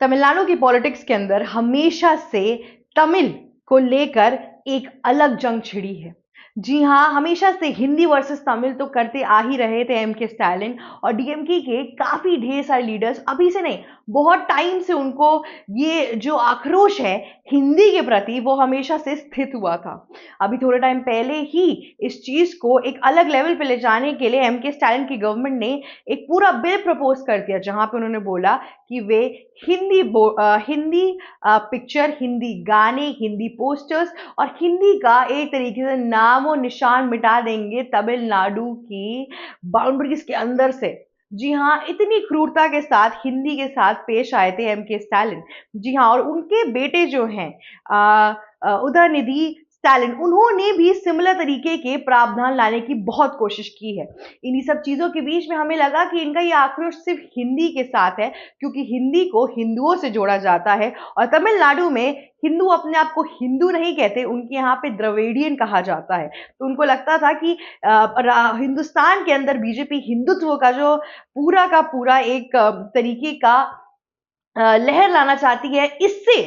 तमिलनाडु की पॉलिटिक्स के अंदर हमेशा से तमिल को लेकर एक अलग जंग छिड़ी है। जी हाँ, हमेशा से हिंदी वर्सेस तमिल तो करते आ ही रहे थे एम के स्टालिन और डीएमके के काफी ढेर सारे लीडर्स, अभी से नहीं बहुत टाइम से उनको ये जो आक्रोश है हिंदी के प्रति वो हमेशा से स्थित हुआ था। अभी थोड़े टाइम पहले ही इस चीज को एक अलग लेवल पे ले जाने के लिए एम के स्टालिन की गवर्नमेंट ने एक पूरा बिल प्रपोज कर दिया, जहां पे उन्होंने बोला कि वे हिंदी पिक्चर, हिंदी गाने, हिंदी पोस्टर्स और हिंदी का एक तरीके से नाम और निशान मिटा देंगे तमिलनाडु की बाउंड्रीज के अंदर से। जी हाँ, इतनी क्रूरता के साथ हिंदी के साथ पेश आए थे एम के स्टालिन। जी हाँ, और उनके बेटे जो हैं उदयनिधि स्टालिन, उन्होंने भी सिमिलर तरीके के प्रावधान लाने की बहुत कोशिश की है। इन्हीं सब चीजों के बीच में हमें लगा कि इनका ये आक्रोश सिर्फ हिंदी के साथ है, क्योंकि हिंदी को हिंदुओं से जोड़ा जाता है और तमिलनाडु में हिंदू अपने आप को हिंदू नहीं कहते, उनके यहाँ पे द्रविडियन कहा जाता है। तो उनको लगता था कि हिंदुस्तान के अंदर बीजेपी हिंदुत्व का जो पूरा का पूरा एक तरीके का लहर लाना चाहती है। इससे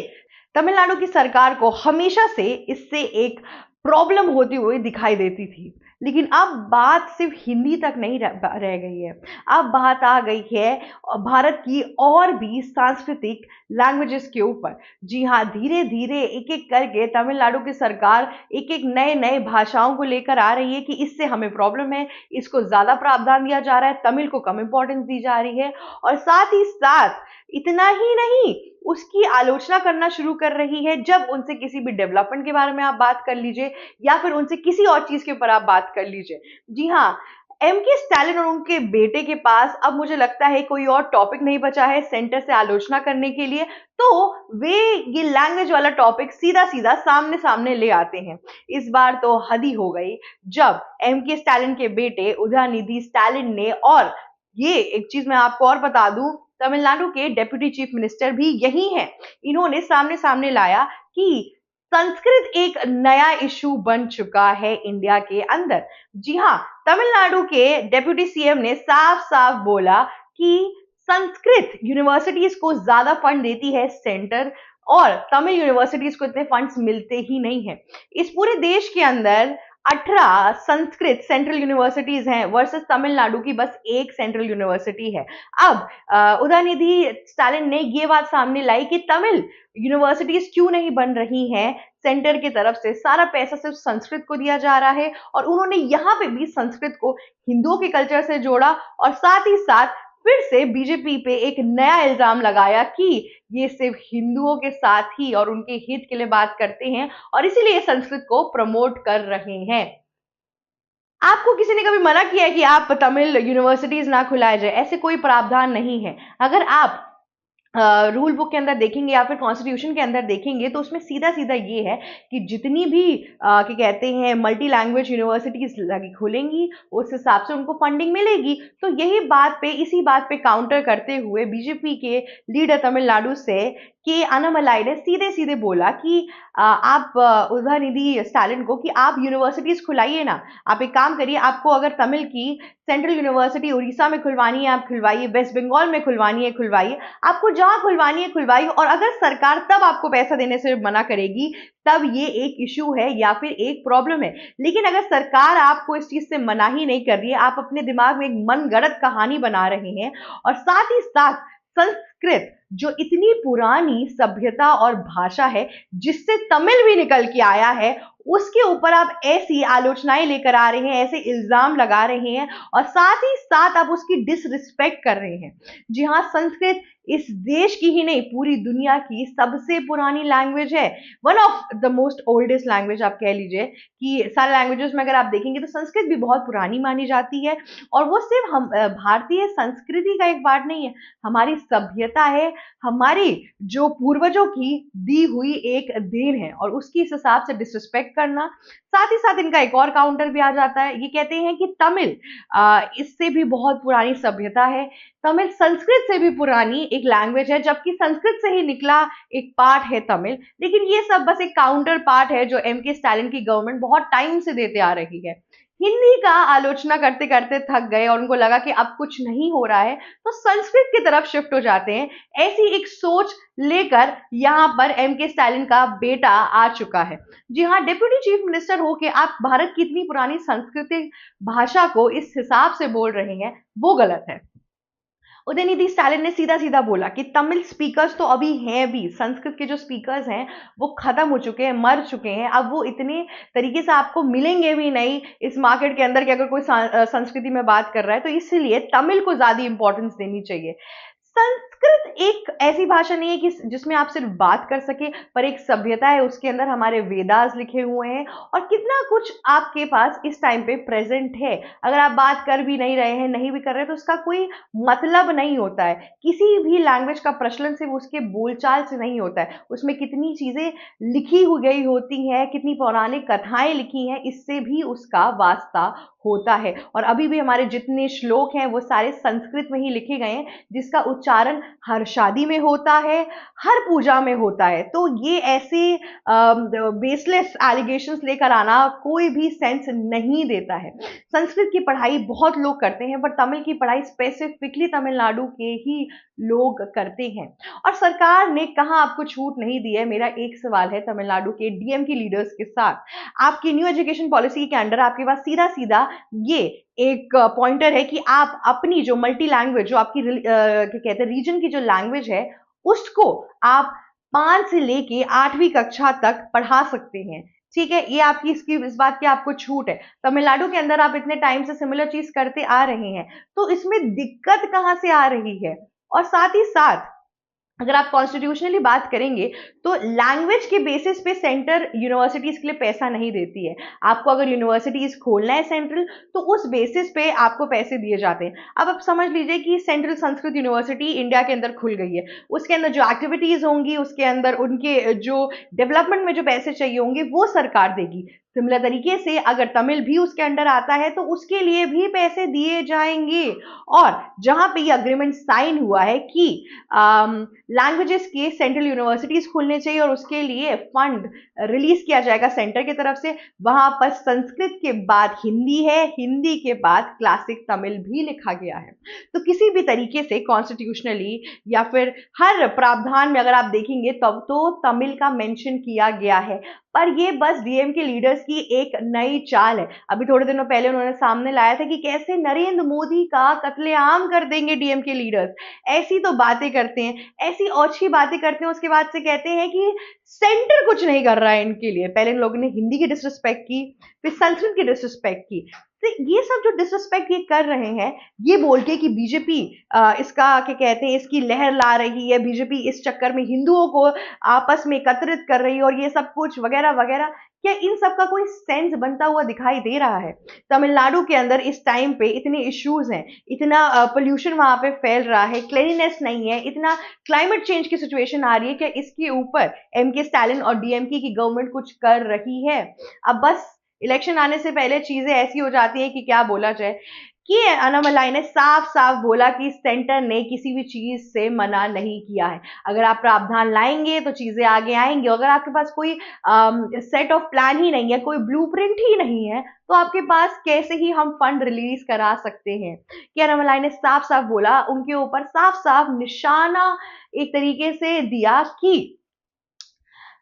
तमिलनाडु की सरकार को हमेशा से इससे एक प्रॉब्लम होती हुई दिखाई देती थी। लेकिन अब बात सिर्फ हिंदी तक नहीं रह गई है, अब बात आ गई है भारत की और भी सांस्कृतिक लैंग्वेजेस के ऊपर। जी हाँ, धीरे धीरे एक एक करके तमिलनाडु की सरकार एक एक नए नए भाषाओं को लेकर आ रही है कि इससे हमें प्रॉब्लम है, इसको ज्यादा प्रावधान दिया जा रहा है, तमिल को कम इंपॉर्टेंस दी जा रही है। और साथ ही साथ इतना ही नहीं, उसकी आलोचना करना शुरू कर रही है। जब उनसे किसी भी डेवलपमेंट के बारे में आप बात कर लीजिए या फिर उनसे किसी और चीज के ऊपर आप बात कर लीजिए, जी हाँ, एम के स्टालिन और उनके बेटे के पास अब मुझे लगता है कोई और टॉपिक नहीं बचा है सेंटर से आलोचना करने के लिए, तो वे ये लैंग्वेज वाला टॉपिक सीधा सीधा सामने सामने ले आते हैं। इस बार तो हद ही हो गई जब एम के स्टालिन के बेटे उदयनिधि स्टालिन ने, और ये एक चीज मैं आपको और बता दूं, तमिलनाडु के डेप्यूटी चीफ मिनिस्टर भी यही हैं, इन्होंने सामने सामने लाया कि संस्कृत एक नया इशू बन चुका है इंडिया के अंदर। जी हाँ, तमिलनाडु के डेप्यूटी सीएम ने साफ साफ बोला कि संस्कृत यूनिवर्सिटीज को ज्यादा फंड देती है सेंटर और तमिल यूनिवर्सिटीज को इतने फंड्स मिलते ही नहीं है। इस पूरे देश के अंदर 18 संस्कृत सेंट्रल यूनिवर्सिटीज हैं वर्सेस तमिलनाडु की बस एक सेंट्रल यूनिवर्सिटी है। अब उदयनिधि स्टालिन ने ये बात सामने लाई कि तमिल यूनिवर्सिटीज क्यों नहीं बन रही हैं, सेंटर की तरफ से सारा पैसा सिर्फ संस्कृत को दिया जा रहा है। और उन्होंने यहाँ पे भी संस्कृत को हिंदुओं के कल्चर से जोड़ा और साथ ही साथ फिर से बीजेपी पे एक नया इल्जाम लगाया कि ये सिर्फ हिंदुओं के साथ ही और उनके हित के लिए बात करते हैं और इसीलिए संस्कृत को प्रमोट कर रहे हैं। आपको किसी ने कभी मना किया है कि आप तमिल यूनिवर्सिटीज ना खुलाए जाए? ऐसे कोई प्रावधान नहीं है। अगर आप रूल बुक के अंदर देखेंगे या फिर कॉन्स्टिट्यूशन के अंदर देखेंगे तो उसमें सीधा सीधा ये है कि जितनी भी क्या कहते हैं मल्टी लैंग्वेज यूनिवर्सिटीज लगी खुलेंगी उस हिसाब से उनको फंडिंग मिलेगी। तो यही बात पे, इसी बात पे काउंटर करते हुए बीजेपी के लीडर तमिलनाडु से के अनामलाई ने सीधे सीधे बोला कि आप उदयनिधि स्टालिन को कि आप यूनिवर्सिटीज खुलाइए ना, आप एक काम करिए, आपको अगर तमिल की सेंट्रल यूनिवर्सिटी उड़ीसा में खुलवानी है आप खुलवाइए, वेस्ट बंगाल में खुलवानी है खुलवाइए, आपको जहां खुलवानी है खुलवाइए। और अगर सरकार तब आपको पैसा देने से मना करेगी तब ये एक इश्यू है या फिर एक प्रॉब्लम है। लेकिन अगर सरकार आपको इस चीज से मना ही नहीं कर रही है, आप अपने दिमाग में एक मनगढ़ंत कहानी बना रहे हैं और साथ ही साथ संस्कृत जो इतनी पुरानी सभ्यता और भाषा है जिससे तमिल भी निकल के आया है, उसके ऊपर आप ऐसी आलोचनाएं लेकर आ रहे हैं, ऐसे इल्जाम लगा रहे हैं और साथ ही साथ आप उसकी डिसरिस्पेक्ट कर रहे हैं। जी हाँ, संस्कृत इस देश की ही नहीं पूरी दुनिया की सबसे पुरानी लैंग्वेज है, one of the most oldest language आप कह लीजिए कि सारे लैंग्वेजेस में अगर आप देखेंगे तो संस्कृत भी बहुत पुरानी मानी जाती है। और वो सिर्फ हम भारतीय संस्कृति का एक पार्ट नहीं है, हमारी सभ्यता है, हमारी जो पूर्वजों की दी हुई एक देन है और उसकी इस हिसाब से डिसरिस्पेक्ट करना। साथ ही साथ इनका एक और काउंटर भी आ जाता है, ये कहते हैं कि तमिल इससे भी बहुत पुरानी सभ्यता है, तमिल संस्कृत से भी पुरानी एक लैंग्वेज है, जबकि संस्कृत से ही निकला एक पार्ट है तमिल। लेकिन ये सब बस एक काउंटर पार्ट है जो एम के स्टालिन की गवर्नमेंट बहुत टाइम से देते आ रही है। हिंदी का आलोचना करते करते थक गए और उनको लगा कि अब कुछ नहीं हो रहा है, तो संस्कृत की तरफ शिफ्ट हो जाते हैं। ऐसी एक सोच लेकर यहाँ पर एम के स्टालिन का बेटा आ चुका है। जी हाँ, डिप्यूटी चीफ मिनिस्टर हो के आप भारत की इतनी पुरानी सांस्कृतिक भाषा को इस हिसाब से बोल रहे हैं, वो गलत है। उदयनिधि स्टालिन ने सीधा सीधा बोला कि तमिल स्पीकर्स तो अभी हैं भी, संस्कृत के जो स्पीकर्स हैं वो खत्म हो चुके हैं, मर चुके हैं, अब वो इतने तरीके से आपको मिलेंगे भी नहीं इस मार्केट के अंदर कि अगर कोई संस्कृति में बात कर रहा है, तो इसलिए तमिल को ज्यादा इंपॉर्टेंस देनी चाहिए। संस्कृत एक ऐसी भाषा नहीं है कि जिसमें आप सिर्फ बात कर सके, पर एक सभ्यता है, उसके अंदर हमारे वेदास लिखे हुए हैं और कितना कुछ आपके पास इस टाइम पे प्रेजेंट है। अगर आप बात कर भी नहीं रहे हैं, नहीं भी कर रहे हैं, तो उसका कोई मतलब नहीं होता है। किसी भी लैंग्वेज का प्रचलन सिर्फ उसके बोलचाल से नहीं होता है, उसमें कितनी चीजें लिखी हुई गई होती हैं, कितनी पौराणिक कथाएं लिखी हैं, इससे भी उसका वास्ता होता है। और अभी भी हमारे जितने श्लोक हैं वो सारे संस्कृत में ही लिखे गए हैं, जिसका उच्चारण हर शादी में होता है, हर पूजा में होता है। तो ये ऐसे बेसलेस एलिगेशंस लेकर आना कोई भी सेंस नहीं देता है। संस्कृत की पढ़ाई बहुत लोग करते हैं, पर तमिल की पढ़ाई स्पेसिफिकली तमिलनाडु के ही लोग करते हैं। और सरकार ने कहा आपको छूट नहीं दी है। मेरा एक सवाल है तमिलनाडु के डीएम की लीडर्स के साथ, आपकी न्यू एजुकेशन पॉलिसी के अंडर आपके पास सीधा सीधा ये एक पॉइंटर है कि आप अपनी जो मल्टी लैंग्वेज, जो आपकी क्या कहते हैं रीजन की जो लैंग्वेज है, उसको आप 5 से लेके 8वीं कक्षा तक पढ़ा सकते हैं। ठीक है, ये आपकी इसकी इस बात की आपको छूट है। तमिलनाडु के अंदर आप इतने टाइम से सिमिलर चीज करते आ रहे हैं, तो इसमें दिक्कत कहां से आ रही है? और साथ ही साथ अगर आप कॉन्स्टिट्यूशनली बात करेंगे, तो लैंग्वेज के बेसिस पे सेंटर यूनिवर्सिटीज के लिए पैसा नहीं देती है। आपको अगर यूनिवर्सिटीज खोलना है सेंट्रल, तो उस बेसिस पे आपको पैसे दिए जाते हैं। अब आप समझ लीजिए कि सेंट्रल संस्कृत यूनिवर्सिटी इंडिया के अंदर खुल गई है, उसके अंदर जो एक्टिविटीज होंगी, उसके अंदर उनके जो डेवलपमेंट में जो पैसे चाहिए होंगे, वो सरकार देगी। सिमिलर तरीके से अगर तमिल भी उसके अंडर आता है, तो उसके लिए भी पैसे दिए जाएंगे। और जहां पे ये अग्रीमेंट साइन हुआ है कि लैंग्वेजेस के सेंट्रल यूनिवर्सिटीज खुलने चाहिए और उसके लिए फंड रिलीज किया जाएगा सेंटर की तरफ से, वहां पर संस्कृत के बाद हिंदी है, हिंदी के बाद क्लासिक तमिल भी लिखा गया है। तो किसी भी तरीके से कॉन्स्टिट्यूशनली या फिर हर प्रावधान में अगर आप देखेंगे तब तो तमिल का मेंशन किया गया है। पर ये बस डीएम के लीडर्स की एक नई चाल है। अभी थोड़े दिनों पहले उन्होंने सामने लाया था कि कैसे नरेंद्र मोदी का कत्लेआम कर देंगे डीएम के लीडर्स। ऐसी तो बातें करते हैं, ऐसी औछी बातें करते हैं, उसके बाद से कहते हैं कि सेंटर कुछ नहीं कर रहा है इनके लिए। पहले इन लोगों ने हिंदी की डिसरिस्पेक्ट की, फिर संस्कृत की डिसरिस्पेक्ट की। तो ये सब जो डिसरिस्पेक्ट ये कर रहे हैं, ये बोल के कि बीजेपी इसका क्या कहते हैं, इसकी लहर ला रही है, बीजेपी इस चक्कर में हिंदुओं को आपस में एकत्रित कर रही है और ये सब कुछ वगैरह वगैरह, क्या इन सब का कोई सेंस बनता हुआ दिखाई दे रहा है? तमिलनाडु के अंदर इस टाइम पे इतने इश्यूज हैं, इतना पोल्यूशन वहां पे फैल रहा है, क्लीनिनेस नहीं है, इतना क्लाइमेट चेंज की सिचुएशन आ रही है, क्या इसके ऊपर एम के स्टालिन और डीएमके की गवर्नमेंट कुछ कर रही है? अब बस इलेक्शन आने से पहले चीजें ऐसी हो जाती है कि क्या बोला जाए। कि अनामलाई ने साफ साफ बोला कि सेंटर ने किसी भी चीज से मना नहीं किया है। अगर आप प्रावधान लाएंगे तो चीजें आगे आएंगी। अगर आपके पास कोई सेट ऑफ प्लान ही नहीं है, कोई ब्लूप्रिंट ही नहीं है, तो आपके पास कैसे ही हम फंड रिलीज करा सकते हैं? कि अनामलाई ने साफ साफ बोला, उनके ऊपर साफ साफ निशाना एक तरीके से दिया कि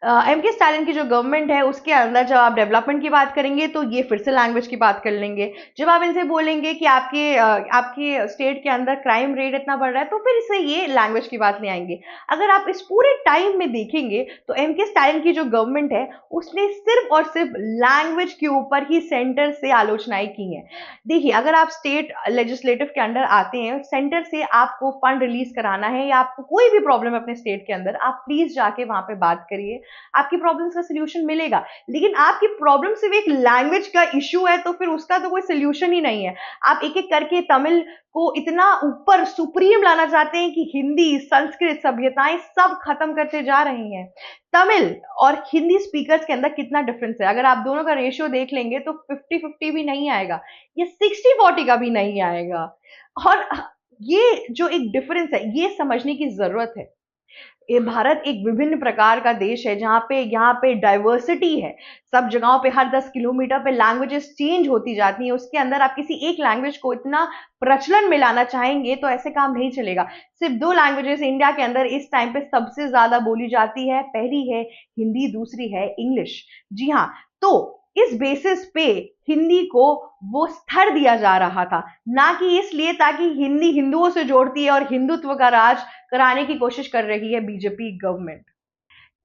एम के स्टालिन की जो गवर्नमेंट है उसके अंदर जब आप डेवलपमेंट की बात करेंगे तो ये फिर से लैंग्वेज की बात कर लेंगे। जब आप इनसे बोलेंगे कि आपके स्टेट के अंदर क्राइम रेट इतना बढ़ रहा है, तो फिर से ये लैंग्वेज की बात ले आएंगे। अगर आप इस पूरे टाइम में देखेंगे तो एम के स्टालिन की जो गवर्नमेंट है उसने सिर्फ और सिर्फ लैंग्वेज के ऊपर ही सेंटर से आलोचनाएं की हैं। देखिए, अगर आप स्टेट लेजिस्लेटिव के अंडर आते हैं, सेंटर से आपको फंड रिलीज कराना है या आपको कोई भी प्रॉब्लम है अपने स्टेट के अंदर, आप प्लीज जाके वहां पे बात करिए, आपकी प्रॉब्लम्स का सलूशन मिलेगा। लेकिन आपकी प्रॉब्लम सिर्फ एक लैंग्वेज का इश्यू है, तो फिर उसका तो कोई सलूशन ही नहीं है। आप एक एक करके तमिल को इतना ऊपर सुप्रीम लाना चाहते हैं कि हिंदी, संस्कृत, सभ्यताएं सब खत्म करते जा रहे हैं। तमिल और हिंदी स्पीकर्स के अंदर कितना डिफरेंस है? अगर आप दोनों का रेशियो देख लेंगे तो 50-50 भी नहीं आएगा, ये 60-40 का भी नहीं आएगा। और ये जो एक डिफरेंस है, ये समझने की जरूरत है ये भारत एक विभिन्न प्रकार का देश है जहाँ पे यहाँ पे डाइवर्सिटी है। सब जगहों पे हर 10 किलोमीटर पे लैंग्वेजेस चेंज होती जाती हैं। उसके अंदर आप किसी एक लैंग्वेज को इतना प्रचलन में लाना चाहेंगे तो ऐसे काम नहीं चलेगा। सिर्फ 2 लैंग्वेजेस इंडिया के अंदर इस टाइम पे सबसे ज़्यादा बोली जाती है। पहली है हिंदी, दूसरी है इंग्लिश। जी हाँ, तो इस बेसिस पे हिंदी को वो स्तर दिया जा रहा था, ना कि इसलिए ताकि हिंदी हिंदुओं से जोड़ती है और हिंदुत्व का राज कराने की कोशिश कर रही है बीजेपी गवर्नमेंट।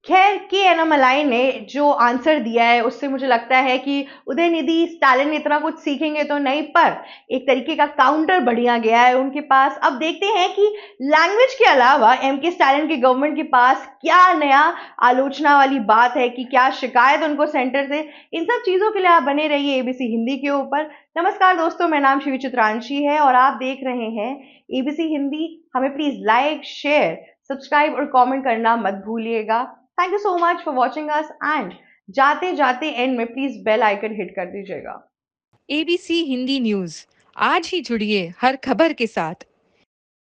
खैर के एनामलाई ने जो आंसर दिया है उससे मुझे लगता है कि उदयनिधि स्टालिन इतना कुछ सीखेंगे तो नहीं, पर एक तरीके का काउंटर बढ़िया गया है उनके पास। अब देखते हैं कि लैंग्वेज के अलावा एम के स्टालिन की गवर्नमेंट के पास क्या नया आलोचना वाली बात है, कि क्या शिकायत उनको सेंटर से। इन सब चीजों के लिए आप बने रहिए एबीसी हिंदी के ऊपर। नमस्कार दोस्तों, मेरा नाम शिवी चित्रांशी है और आप देख रहे हैं एबीसी हिंदी। हमें प्लीज लाइक, शेयर, सब्सक्राइब और कमेंट करना मत भूलिएगा। Thank you so much for watching us and जाते जाते एंड में प्लीज बेल आइकन हिट कर दीजिएगा। एबीसी हिंदी न्यूज, आज ही जुड़िए हर खबर के साथ।